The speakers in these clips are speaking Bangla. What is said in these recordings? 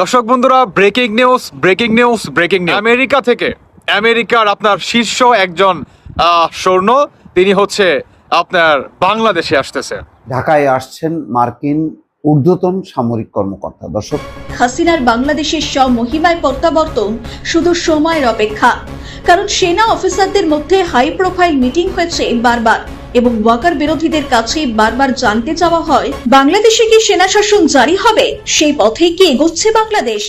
দর্শক বন্ধুরা, ব্রেকিং নিউজ। আমেরিকা থেকে আমেরিকার আপনার শীর্ষ একজন সৈন্য, তিনি হচ্ছে আপনার বাংলাদেশে আসতেছে। ঢাকায় আসছেন মার্কিন ঊর্ধ্বতন সামরিক কর্মকর্তা। দর্শক, হাসিনার বাংলাদেশের স্বমহিমায় প্রত্যাবর্তন শুধু সময়ের অপেক্ষা। কারণ সেনা অফিসারদের মধ্যে হাই প্রোফাইল মিটিং হয়েছে বারবার এবং ওয়াকার বিরোধীদের কাছে বারবার জানতে চাওয়া হয়, বাংলাদেশে কি সেনা শাসন জারি হবে? সেই পথেই কি এগোচ্ছে বাংলাদেশ?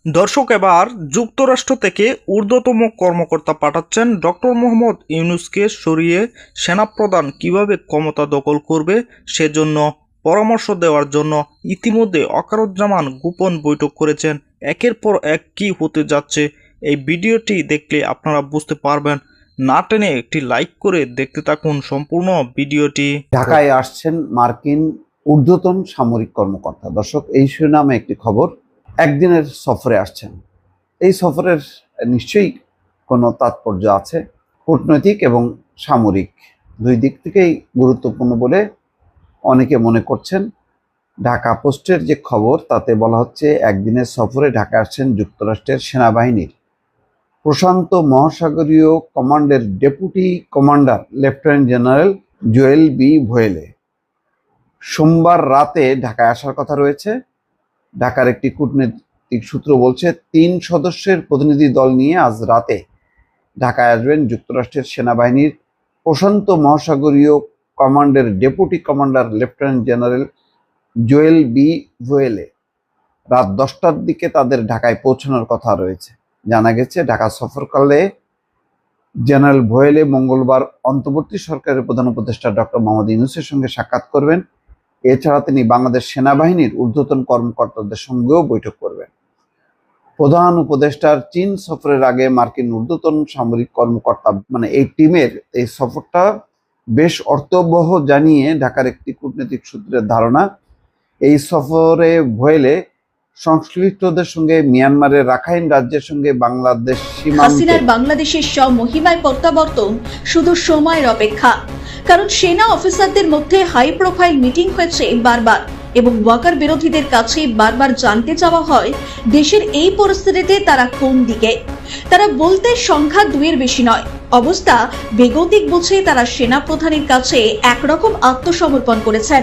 দর্শক, এবার যুক্তরাষ্ট্র থেকে ঊর্ধ্বতম কর্মকর্তা পাঠাচ্ছেন ডক্টর মোহাম্মদ ইউনূসকে সরিয়ে সেনাপ্রধান কিভাবে ক্ষমতা দখল করবে সেজন্য পরামর্শ দেওয়ার জন্য ইতিমধ্যে ওয়াকারুজ্জামান গোপন বৈঠক করেছেন। একের পর এক কি হতে যাচ্ছে এই ভিডিওটি দেখলে আপনারা বুঝতে পারবেন। না টেনে একটি লাইক করে দেখতে থাকুন সম্পূর্ণ ভিডিওটি। ঢাকায় আসছেন মার্কিন ঊর্ধ্বতন সামরিক কর্মকর্তা। দর্শক, এই শিরোনামে একটি খবর। একদিনের সফরে আসছেন। এই সফরের নিশ্চয়ই কোনো তাৎপর্য আছে, কূটনৈতিক এবং সামরিক দুই দিক থেকেই গুরুত্বপূর্ণ বলে অনেকে মনে করছেন। ঢাকা পোস্টের যে খবর তাতে বলা হচ্ছে, একদিনের সফরে ঢাকা আসছেন যুক্তরাষ্ট্রের সেনাবাহিনীর প্রশান্ত মহাসাগরীয় কমান্ডের deputy commander lieutenant general Joel B Vowell. সোমবার রাতে ঢাকায় আসার কথা রয়েছে। ঢাকার একটি কূটনৈতিক সূত্র বলছে, 3 সদস্যের প্রতিনিধি দল নিয়ে আজ রাতে ঢাকায় আসবেন যুক্তরাষ্ট্রের সেনাবাহিনীর প্রশান্ত মহাসাগরীয় কমান্ডের deputy commander lieutenant general Joel B Vowell. রাত 10টার দিকে তাদের ঢাকায় পৌঁছানোর কথা রয়েছে। জানা গেছে, ঢাকা সফরকালে জেনারেল ভোয়েলে মঙ্গলবার অন্তর্বর্তী সরকারের প্রধান উপদেষ্টা ডক্টর মোহাম্মদ ইউনূসের সঙ্গে সাক্ষাৎ করবেন। এছাড়া তিনি বাংলাদেশ সেনাবাহিনীর ঊর্ধ্বতন কর্মকর্তাদের সঙ্গেও বৈঠক করবেন। প্রধান উপদেষ্টার চীন সফরের আগে মার্কিন ঊর্ধ্বতন সামরিক কর্মকর্তা এই টিমের এই সফরটা বেশ অর্থবহ জানিয়ে ঢাকার একটি কূটনৈতিক সূত্রের ধারণা, এই সফরে ভোয়েলে সংশ্লিষ্টদের সঙ্গে মিয়ানমারের রাখাইন রাজ্যের সঙ্গে বাংলাদেশ সীমান্তে হাসিনার বাংলাদেশের স্বমহিমায় প্রত্যাবর্তন শুধু সময়ের অপেক্ষা। কারণ সেনা অফিসারদের মধ্যে হাই প্রোফাইল মিটিং হয়েছে বারবার এবং ওয়াকার বিরোধীদের কাছে বারবার জানতে চাওয়া হয়, দেশের এই পরিস্থিতিতে তারা কোন দিকে। তারা বলতে সংখ্যা 2-এর বেশি নয়। অবস্থা বেগতিক বুঝে তারা সেনা প্রধানের কাছে একরকম আত্মসমর্পণ করেছেন।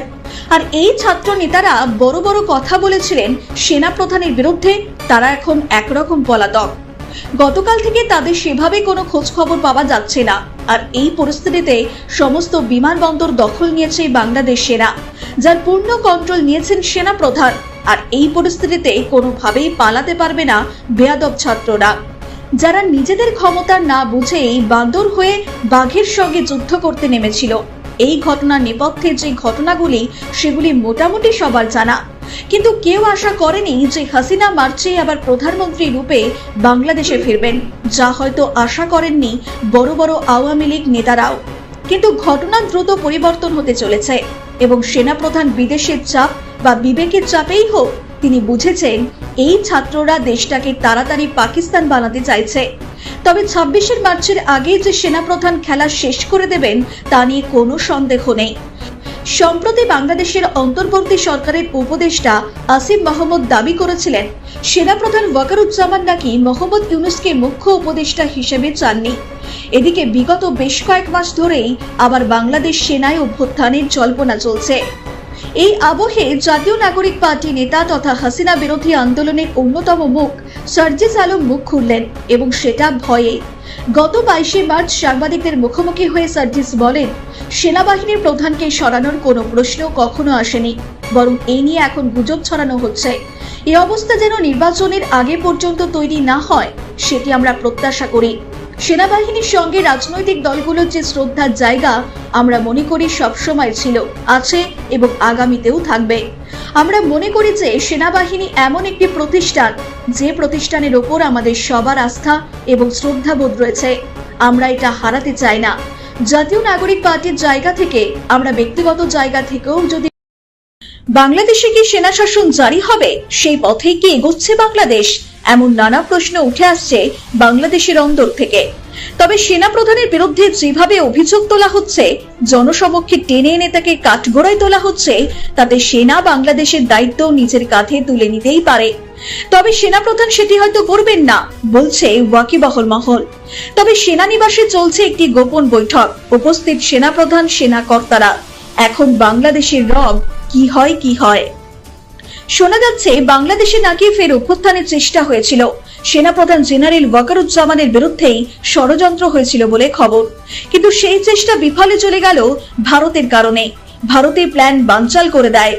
আর এই ছাত্র নেতারা বড় বড় কথা বলেছিলেন সেনা প্রধানের বিরুদ্ধে, তারা এখন একরকম পলাতক। গতকাল থেকে তাদের সেভাবে কোনো খোঁজ খবর পাওয়া যাচ্ছে না। আর এই পরিস্থিতিতে সমস্ত বিমানবন্দর দখল নিয়েছে বাংলাদেশ সেনা, যার পূর্ণ কন্ট্রোল নিয়েছেন সেনা প্রধান। আর এই পরিস্থিতিতে কোনোভাবেই পালাতে পারবে না বেয়াদব ছাত্ররা, যারা নিজেদের ক্ষমতা না বুঝেই বান্দর হয়ে বাঘের সঙ্গে যুদ্ধ করতে নেমেছিল। এই ঘটনার নেপথ্যে যে ঘটনাগুলি, সেগুলি মোটামুটি সবার জানা। কিন্তু কেউ আশা করেনি যে হাসিনা মার্চে আবার প্রধানমন্ত্রী রূপে বাংলাদেশে ফিরবেন, যা হয়তো আশা করেননি বড় বড় আওয়ামী লীগ নেতারাও। কিন্তু ঘটনা দ্রুত পরিবর্তন হতে চলেছে এবং সেনাপ্রধান বিদেশের চাপ বা বিবেকের চাপেই হোক, তিনি বুঝেছেন এই ছাত্ররা দেশটাকে তাড়াতাড়ি পাকিস্তান বানাতে চাইছে। তবে 26 মার্চের আগে যে সেনাপ্রধান খেলা শেষ করে দেবেন তা নিয়ে কোনো সন্দেহ নেই। সম্প্রতি বাংলাদেশের অন্তর্বর্তী সরকারের উপদেষ্টা আসিফ মাহমুদ দাবি করেছিলেন, সেনাপ্রধান ওয়াকারুজ্জামান নাকি মোহাম্মদ ইউনূসকে মুখ্য উপদেষ্টা হিসেবে চাননি। এদিকে বিগত বেশ কয়েক মাস ধরেই আবার বাংলাদেশ সেনায় অভ্যুত্থানের জল্পনা চলছে। এই আবহে জাতীয় নাগরিক পার্টি নেতা তথা হাসিনা বিরোধী আন্দোলনের অন্যতম মুখ সার্জিস আলম মুখ খুললেন এবং সেটা ভয়ে। গত 22 মার্চ সাংবাদিকদের মুখোমুখি হয়ে সার্জিস বলেন, সেনাবাহিনীর প্রধানকে সরানোর কোনো প্রশ্ন কখনো আসেনি, বরং এই নিয়ে এখন গুজব ছড়ানো হচ্ছে। এই অবস্থা যেন নির্বাচনের আগে পর্যন্ত তৈরি না হয়, সেটি আমরা প্রত্যাশা করি। সেনাবাহিনীর সঙ্গে রাজনৈতিক দলগুলোর যে শ্রদ্ধার জায়গা আমরা মনে করি সবসময় ছিল, আছে এবং আগামীতেও থাকবে। আমরা মনে করি যে সেনাবাহিনী এমন একটি প্রতিষ্ঠান, যে প্রতিষ্ঠানের ওপর আমাদের সবার আস্থা এবং শ্রদ্ধাবোধ রয়েছে। আমরা এটা হারাতে চাই না। জাতীয় নাগরিক পার্টির জায়গা থেকে, আমরা ব্যক্তিগত জায়গা থেকেও যদি বাংলাদেশে কি সেনা শাসন জারি হবে, সেই পথেই কি এগোচ্ছে বাংলাদেশ? এমন নানা প্রশ্ন উঠে আসছে বাংলাদেশের অন্দর থেকে। তবে সেনাপ্রধানের বিরুদ্ধে যেভাবে অভিযোগ তোলা হচ্ছে, জনসমক্ষে টেনে এনে তাকে কাঠগড়ায় তোলা হচ্ছে, তাতে সেনা বাংলাদেশের দায়িত্ব নিজের কাঁধে তুলে নিতেই পারে। তবে সেনাপ্রধান সেটি হয়তো করবেন না, বলছে ওয়াকিবহাল মহল। তবে সেনানিবাসে চলছে একটি গোপন বৈঠক, উপস্থিত সেনাপ্রধান, সেনা কর্তারা। এখন বাংলাদেশের রব কি হয়। শোনা যাচ্ছে বাংলাদেশে নাকি ফের অভ্যুত্থানের চেষ্টা হয়েছিল। সেনাপ্রধান জেনারেল ওয়াকারুজ্জামানের বিরুদ্ধেই ষড়যন্ত্র হয়েছিল বলে খবর, কিন্তু সেই চেষ্টা বিফলে চলে গেল ভারতের কারণে। ভারতের প্ল্যান বানচাল করে দেয়।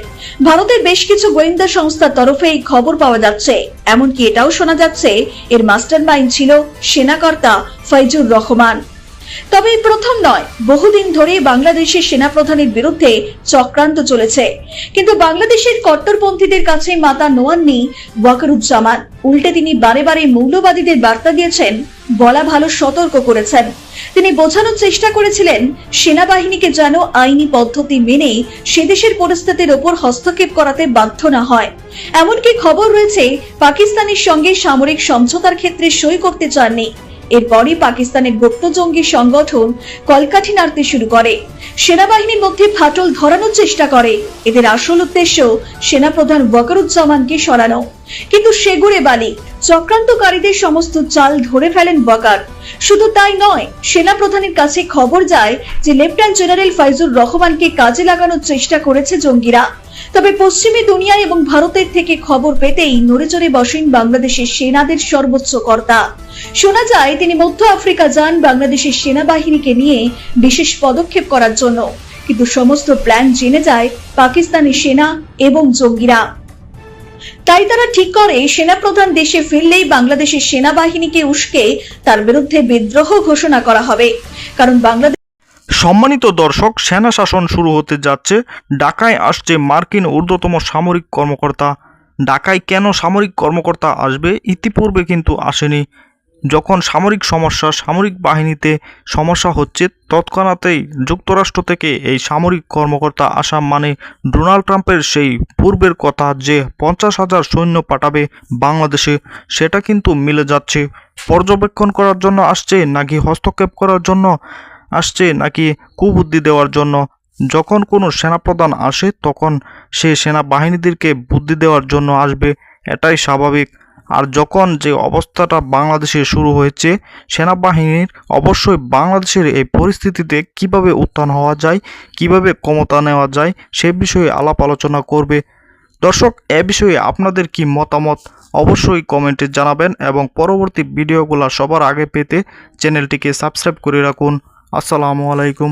ভারতের বেশ কিছু গোয়েন্দা সংস্থার তরফে এই খবর পাওয়া যাচ্ছে। এমনকি এটাও শোনা যাচ্ছে এর মাস্টারমাইন্ড ছিল সেনাকর্তা ফাইজুর রহমান। তবে এই প্রথম নয়, বহুদিন ধরে বাংলাদেশের সেনাপ্রধানের বিরুদ্ধে চক্রান্ত চলেছে। কিন্তু বাংলাদেশের কট্টরপন্থীদের কাছে মাথা নোয়াননি ওয়াকারুজ্জামান। উল্টে তিনি বারে বারে মৌলবাদীদের বার্তা দিয়েছেন, বলা ভালো সতর্ক করেছেন। তিনি বোঝানোর চেষ্টা করেছিলেন সেনাবাহিনীকে যেন আইনি পদ্ধতি মেনে সে দেশের পরিস্থিতির ওপর হস্তক্ষেপ করাতে বাধ্য না হয়। এমনকি খবর রয়েছে পাকিস্তানের সঙ্গে সামরিক সমঝোতার ক্ষেত্রে সই করতে চাননি। এরপরই পাকিস্তানের গুপ্ত জঙ্গি সংগঠন কলকাঠি নাড়তে শুরু করে, সেনাবাহিনীর মধ্যে ফাটল ধরানোর চেষ্টা করে। এদের আসল উদ্দেশ্য সেনাপ্রধান ওয়াকারুজ্জামানকে সরানো। কিন্তু সেগুড়ে বালি, চক্রান্তকারীদের সমস্ত চাল ধরে ফেলেন ওয়াকার। শুধু তাই নয়, সেনাপ্রধানের কাছে খবর যায় যে লেফটেন্যান্ট জেনারেল ফাইজুর রহমানকে কাজে লাগানোর চেষ্টা করেছে জঙ্গিরা। তবে পশ্চিমী দুনিয়া এবং ভারতের থেকে খবর পেতেই নড়েচড়ে বসেন বাংলাদেশের সেনাদের সর্বোচ্চ কর্তা। শোনা যায় তিনি মধ্য আফ্রিকা যান বাংলাদেশের সেনাবাহিনীকে নিয়ে বিশেষ পদক্ষেপ করার জন্য, কিন্তু সমস্ত প্ল্যান জেনে যায় পাকিস্তানি সেনা এবং জঙ্গিরা। তাই তারা ঠিক করে সেনাপ্রধান দেশে ফিরলেই বাংলাদেশের সেনাবাহিনীকে উস্কে তার বিরুদ্ধে বিদ্রোহ ঘোষণা করা হবে। কারণ বাংলাদেশ সম্মানিত দর্শক, সেনা শাসন শুরু হতে যাচ্ছে। ঢাকায় আসছে মার্কিন ঊর্ধ্বতম সামরিক কর্মকর্তা। ঢাকায় কেন সামরিক কর্মকর্তা আসবে? ইতিপূর্বে কিন্তু আসেনি। যখন সামরিক বাহিনীতে সমস্যা হচ্ছে, তৎক্ষণাৎই যুক্তরাষ্ট্র থেকে এই সামরিক কর্মকর্তা আসা মানে ডোনাল্ড ট্রাম্পের সেই পূর্বের কথা যে 50,000 সৈন্য পাঠাবে বাংলাদেশে, সেটা কিন্তু মিলে যাচ্ছে। পর্যবেক্ষণ করার জন্য আসছে, নাকি হস্তক্ষেপ করার জন্য আসছে, নাকি কুবুদ্ধি দেওয়ার জন্য? যখন কোনো সেনাপ্রধান আসে তখন সে সেনাবাহিনীদেরকে বুদ্ধি দেওয়ার জন্য আসবে, এটাই স্বাভাবিক। আর যখন যে অবস্থাটা বাংলাদেশে শুরু হয়েছে, সেনাবাহিনীর অবশ্যই বাংলাদেশের এই পরিস্থিতিতে কিভাবে উত্থান হওয়া যায়, কিভাবে ক্ষমতা নেওয়া যায়, সে বিষয়ে আলাপ আলোচনা করবে। দর্শক, এ বিষয়ে আপনাদের কি মতামত অবশ্যই কমেন্টে জানাবেন এবং পরবর্তী ভিডিওগুলো সবার আগে পেতে চ্যানেলটিকে সাবস্ক্রাইব করে রাখুন। আসসালামু আলাইকুম।